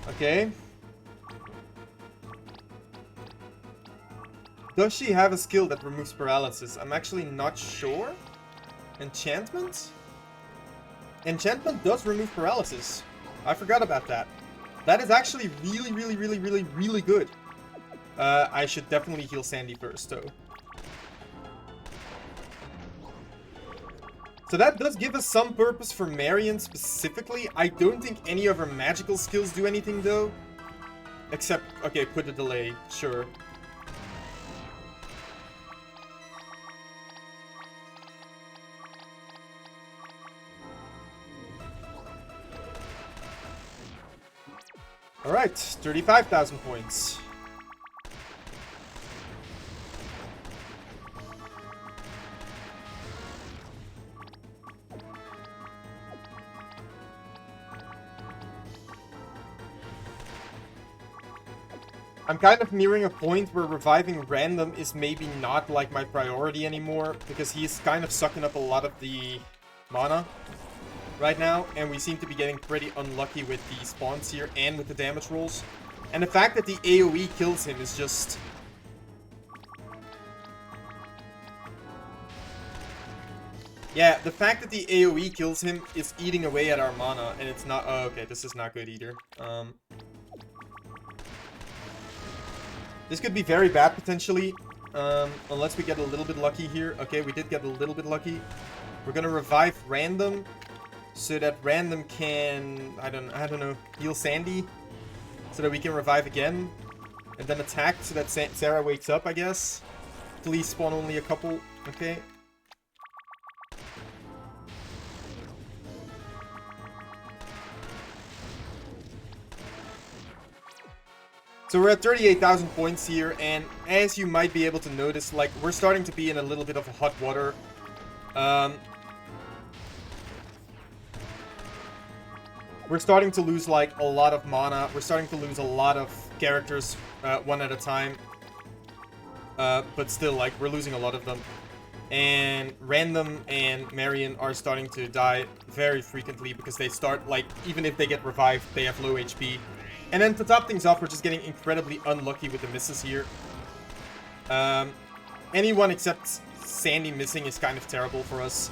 Okay. Does she have a skill that removes paralysis? I'm actually not sure. Enchantment? Enchantment does remove paralysis. I forgot about that. That is actually really, really, really, really, really good. I should definitely heal Sandy first, though. So that does give us some purpose for Marion specifically. I don't think any of her magical skills do anything, though. Except, okay, put a delay, sure. Alright, 35,000 points. I'm kind of nearing a point where reviving Random is maybe not like my priority anymore, because he's kind of sucking up a lot of the mana right now, and we seem to be getting pretty unlucky with the spawns here and with the damage rolls. And the fact that the AoE kills him is just... Yeah, the fact that the AoE kills him is eating away at our mana, and it's not... Oh, okay, this is not good either. This could be very bad, potentially. Unless we get a little bit lucky here. Okay, we did get a little bit lucky. We're gonna revive Random. So that Random can... I don't know. Heal Sandy. So that we can revive again. And then attack so that Sarah wakes up, I guess. Please spawn only a couple. Okay. So we're at 38,000 points here, and as you might be able to notice, like, we're starting to be in a little bit of a hot water. We're starting to lose, like, a lot of mana. We're starting to lose a lot of characters one at a time. But still, like, we're losing a lot of them. And Random and Marion are starting to die very frequently because they start, like, even if they get revived, they have low HP. And then to top things off, we're just getting incredibly unlucky with the misses here. Anyone except Sandy missing is kind of terrible for us.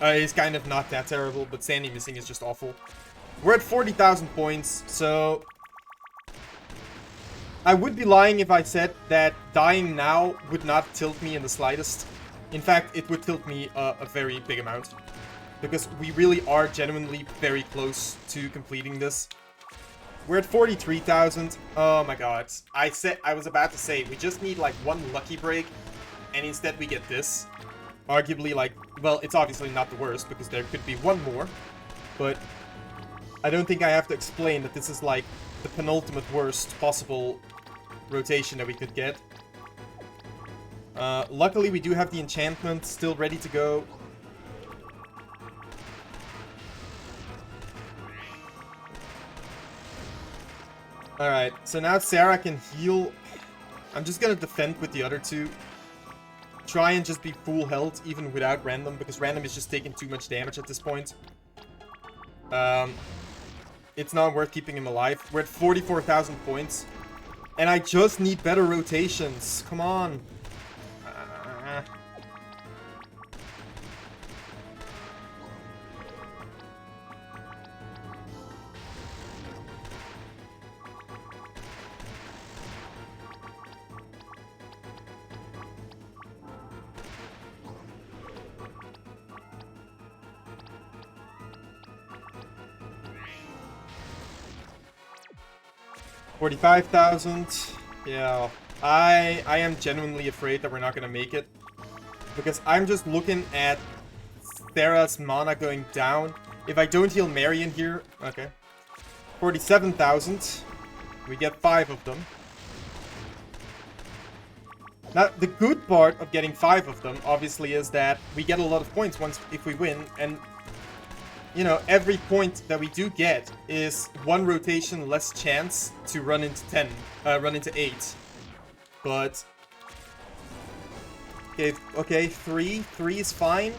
It's kind of not that terrible, but Sandy missing is just awful. We're at 40,000 points, so... I would be lying if I said that dying now would not tilt me in the slightest. In fact, it would tilt me a very big amount. Because we really are genuinely very close to completing this. We're at 43,000. Oh my god. I was about to say, we just need like one lucky break. And instead we get this. Arguably like, well, it's obviously not the worst because there could be one more. But I don't think I have to explain that this is like the penultimate worst possible rotation that we could get. Luckily we do have the enchantment still ready to go. Alright, so now Sarah can heal. I'm just gonna defend with the other two. Try and just be full health, even without Random, because Random is just taking too much damage at this point. It's not worth keeping him alive. We're at 44,000 points. And I just need better rotations. Come on. 45,000. Yeah, I am genuinely afraid that we're not gonna make it. Because I'm just looking at Sarah's mana going down. If I don't heal Marion here... Okay. 47,000. We get 5 of them. Now, the good part of getting 5 of them, obviously, is that we get a lot of points if we win. And, you know, every point that we do get is 1 rotation less chance to run into 8. But... Okay, 3. 3 is fine.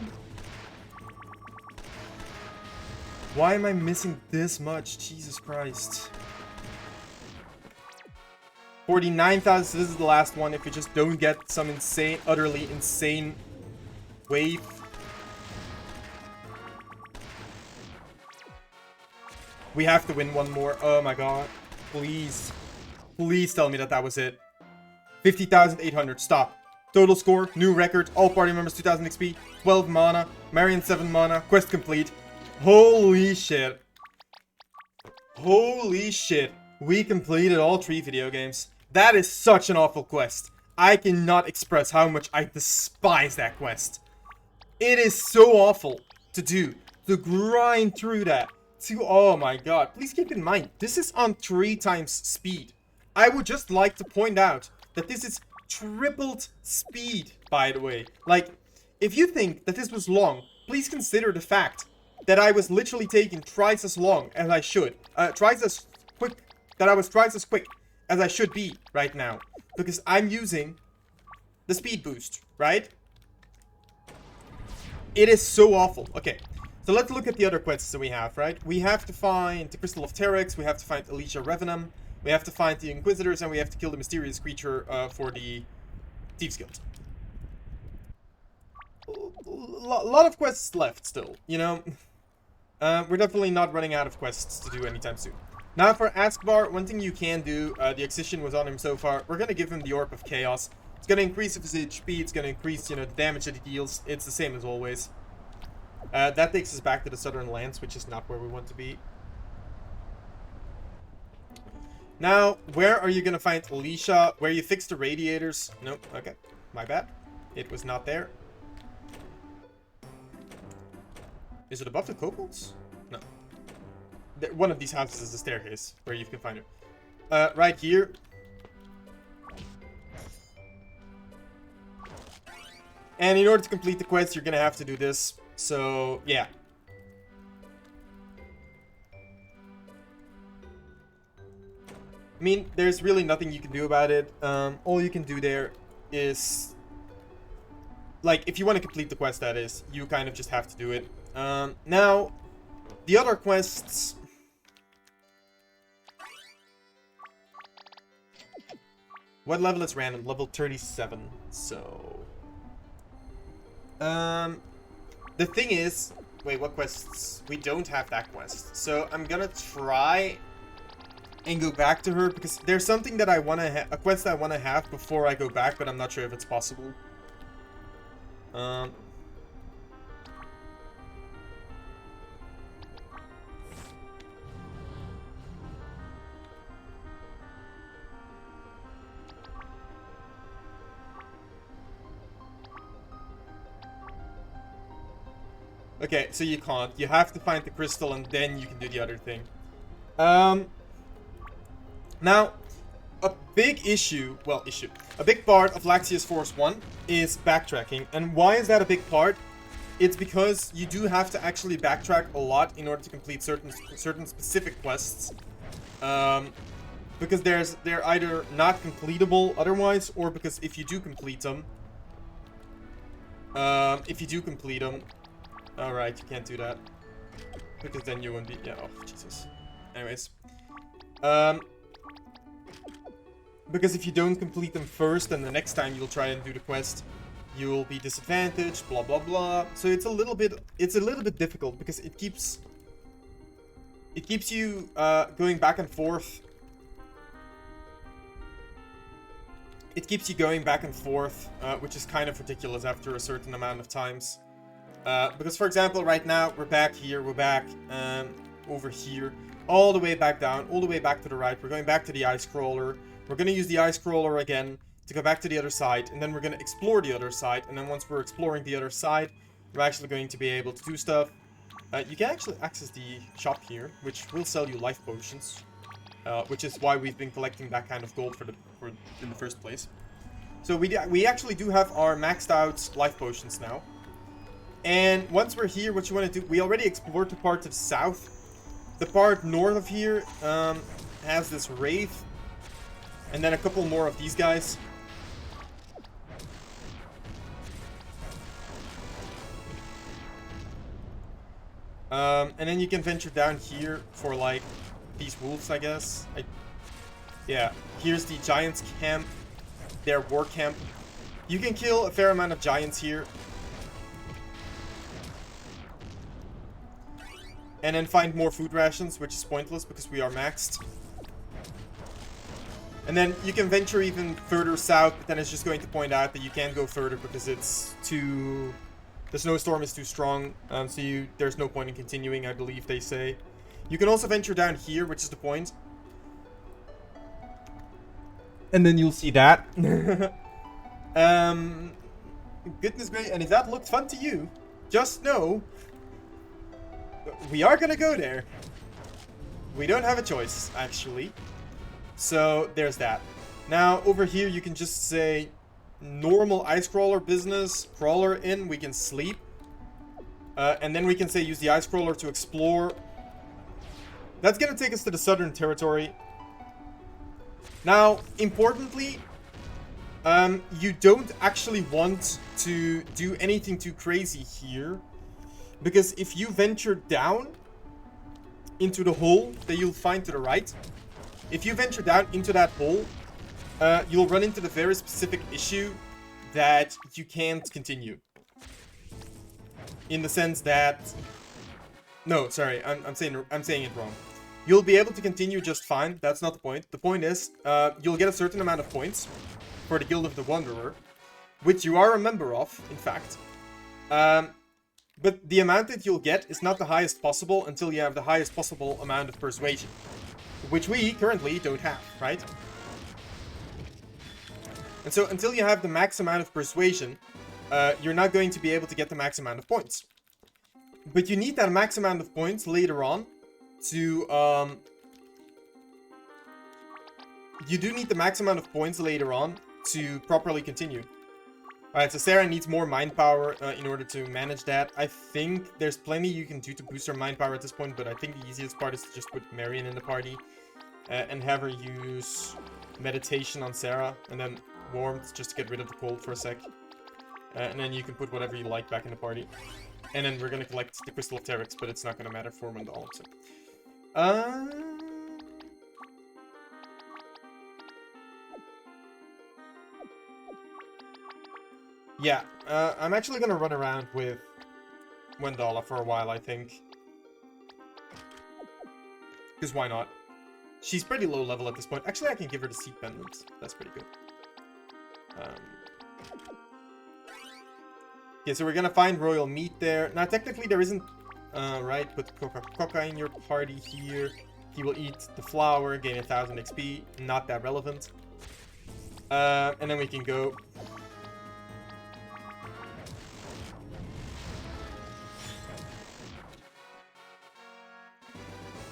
Why am I missing this much? Jesus Christ. 49,000, this is the last one. If we just don't get some insane, utterly insane wave. We have to win one more. Oh my god. Please. Please tell me that that was it. 50,800. Stop. Total score, new record, all party members 2000 XP, 12 mana, Marion 7 mana, quest complete. Holy shit. Holy shit. We completed all 3 video games. That is such an awful quest. I cannot express how much I despise that quest. It is so awful to do. To grind through that. Oh my god. Please keep in mind, this is on 3 times speed. I would just like to point out that this is tripled speed, by the way. Like, if you think that this was long, please consider the fact that I was literally taking twice as long as I should. Twice as quick as I should be right now. Because I'm using the speed boost, right? It is so awful. Okay, so let's look at the other quests that we have, right? We have to find the Crystal of Terryx, we have to find Alicia Revenum, we have to find the Inquisitors, and we have to kill the mysterious creature for the Thieves Guild. A lot of quests left still, you know? We're definitely not running out of quests to do anytime soon. Now for Askbar, one thing you can do, the Excision was on him so far, we're gonna give him the Orb of Chaos. It's gonna increase his HP, it's gonna increase, you know, the damage that he deals. It's the same as always. That takes us back to the Southern Lands, which is not where we want to be. Now, where are you gonna find Alicia? Where you fix the radiators? Nope, okay. My bad. It was not there. Is it above the kobolds? No. One of these houses is a staircase where you can find it. Right here. And in order to complete the quest, you're gonna have to do this. So, yeah. I mean, there's really nothing you can do about it. All you can do there is... Like, if you want to complete the quest, that is, you kind of just have to do it. Now, the other quests... What level is random? Level 37. So... The thing is... Wait, what quests? We don't have that quest. So, I'm gonna try and go back to her, because there's something that I want to have... A quest I want to have before I go back, but I'm not sure if it's possible. Okay, so you can't. You have to find the crystal and then you can do the other thing. Now, a big issue, a big part of Laxius Force 1 is backtracking. And why is that a big part? It's because you do have to actually backtrack a lot in order to complete certain specific quests. Because they're either not completable otherwise, or because if you do complete them... Alright, you can't do that. Because then you won't be... Yeah, oh, Jesus. Anyways. Because if you don't complete them first, then the next time you'll try and do the quest, you'll be disadvantaged, blah blah blah. So it's a little bit difficult, because it keeps you going back and forth. It keeps you going back and forth, which is kind of ridiculous after a certain amount of times. Because, for example, right now, we're back here, we're back over here, all the way back down, all the way back to the right. We're going back to the ice crawler. We're going to use the ice crawler again to go back to the other side, and then we're going to explore the other side. And then once we're exploring the other side, we're actually going to be able to do stuff. You can actually access the shop here, which will sell you life potions, which is why we've been collecting that kind of gold in the first place. So we actually do have our maxed out life potions now. And once we're here, what you want to do... We already explored the part to the south. The part north of here has this wraith. And then a couple more of these guys. And then you can venture down here for, like, these wolves, I guess. Yeah, here's the giants camp. Their war camp. You can kill a fair amount of giants here. And then find more food rations, which is pointless because we are maxed. And then you can venture even further south, but then it's just going to point out that you can't go further because it's too... The snowstorm is too strong, so there's no point in continuing, I believe they say. You can also venture down here, which is the point. And then you'll see that. Goodness gracious, and if that looked fun to you, just know... We are gonna go there. We don't have a choice, actually. So, there's that. Now, over here, you can just say... Normal ice crawler business. Crawler in, we can sleep. And then we can say use the ice crawler to explore. That's gonna take us to the southern territory. Now, importantly... you don't actually want to do anything too crazy here. Because if you venture down into the hole that you'll find to the right, if you venture down into that hole, you'll run into the very specific issue that you can't continue. In the sense that... No, sorry, I'm saying it wrong. You'll be able to continue just fine. That's not the point. The point is, you'll get a certain amount of points for the Guild of the Wanderer, which you are a member of, in fact. But the amount that you'll get is not the highest possible until you have the highest possible amount of persuasion, which we currently don't have, right? And so until you have the max amount of persuasion, you're not going to be able to get the max amount of points. But you need that max amount of points later on to, you do need the max amount of points later on to properly continue. Alright, so Sarah needs more mind power in order to manage that. I think there's plenty you can do to boost her mind power at this point, but I think the easiest part is to just put Marion in the party and have her use meditation on Sarah, and then warmth just to get rid of the cold for a sec. And then you can put whatever you like back in the party. And then we're gonna collect the Crystal of Terryx, but it's not gonna matter for Mandal. So. Yeah, I'm actually gonna run around with Wendala for a while, I think. Because why not? She's pretty low level at this point. Actually, I can give her the Seed Pendant. That's pretty good. Yeah, so we're gonna find Royal Meat there. Now, technically there isn't... right, put Coca in your party here. He will eat the flower, gain 1000 XP. Not that relevant. And then we can go...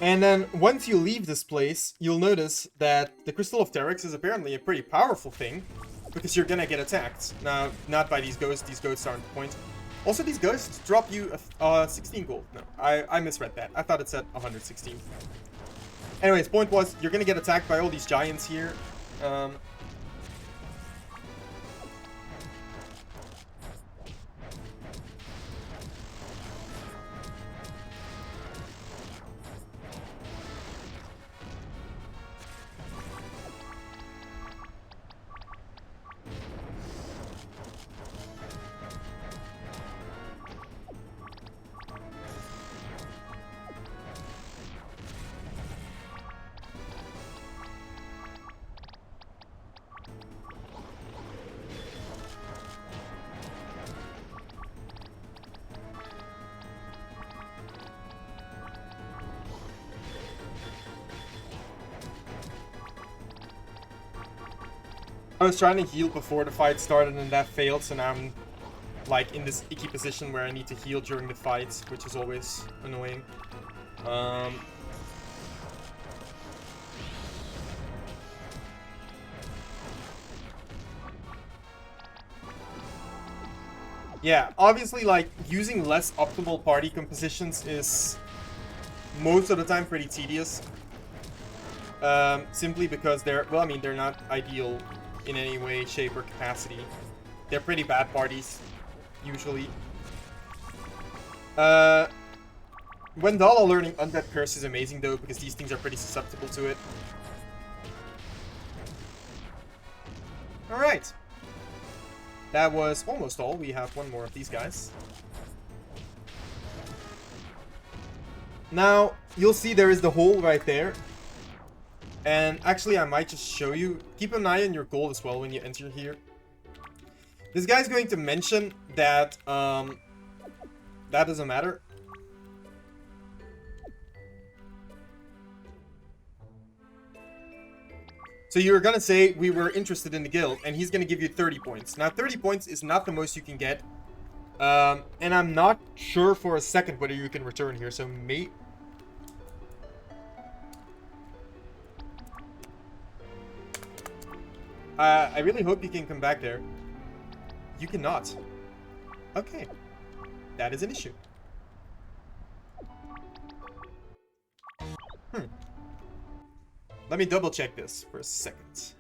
And then, once you leave this place, you'll notice that the Crystal of Terryx is apparently a pretty powerful thing, because you're gonna get attacked. Now, not by these ghosts aren't the point. Also, these ghosts drop you 16 gold. No, I misread that. I thought it said 116. Anyways, point was, you're gonna get attacked by all these giants here. I was trying to heal before the fight started and that failed, so now I'm like in this icky position where I need to heal during the fight, which is always annoying. Yeah, obviously, like, using less optimal party compositions is most of the time pretty tedious. Simply because they're, well, I mean, they're not ideal in any way, shape, or capacity. They're pretty bad parties, usually. Wendala learning Undead Curse is amazing, though, because these things are pretty susceptible to it. Alright. That was almost all. We have one more of these guys. Now, you'll see there is the hole right there. And actually, I might just show you. Keep an eye on your gold as well when you enter here. This guy's going to mention that that doesn't matter. So you're gonna say we were interested in the guild, and he's gonna give you 30 points. Now, 30 points is not the most you can get. And I'm not sure for a second whether you can return here, so I really hope you can come back there. You cannot. Okay. That is an issue. Let me double check this for a second.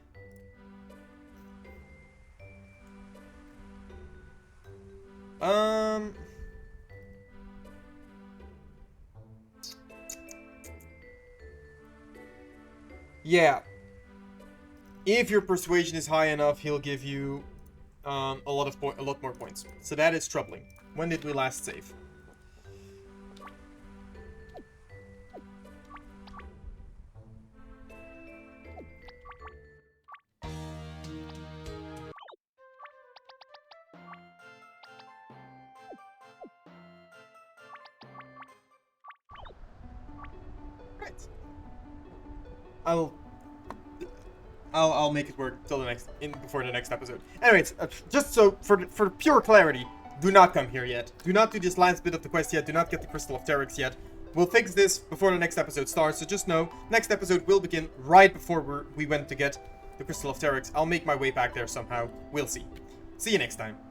Yeah. If your persuasion is high enough, he'll give you a lot more points. So that is troubling. When did we last save? I'll make it work till before the next episode. Anyways, just so for pure clarity, do not come here yet. Do not do this last bit of the quest yet. Do not get the Crystal of Terryx yet. We'll fix this before the next episode starts. So just know, next episode will begin right before we went to get the Crystal of Terryx. I'll make my way back there somehow. We'll see. See you next time.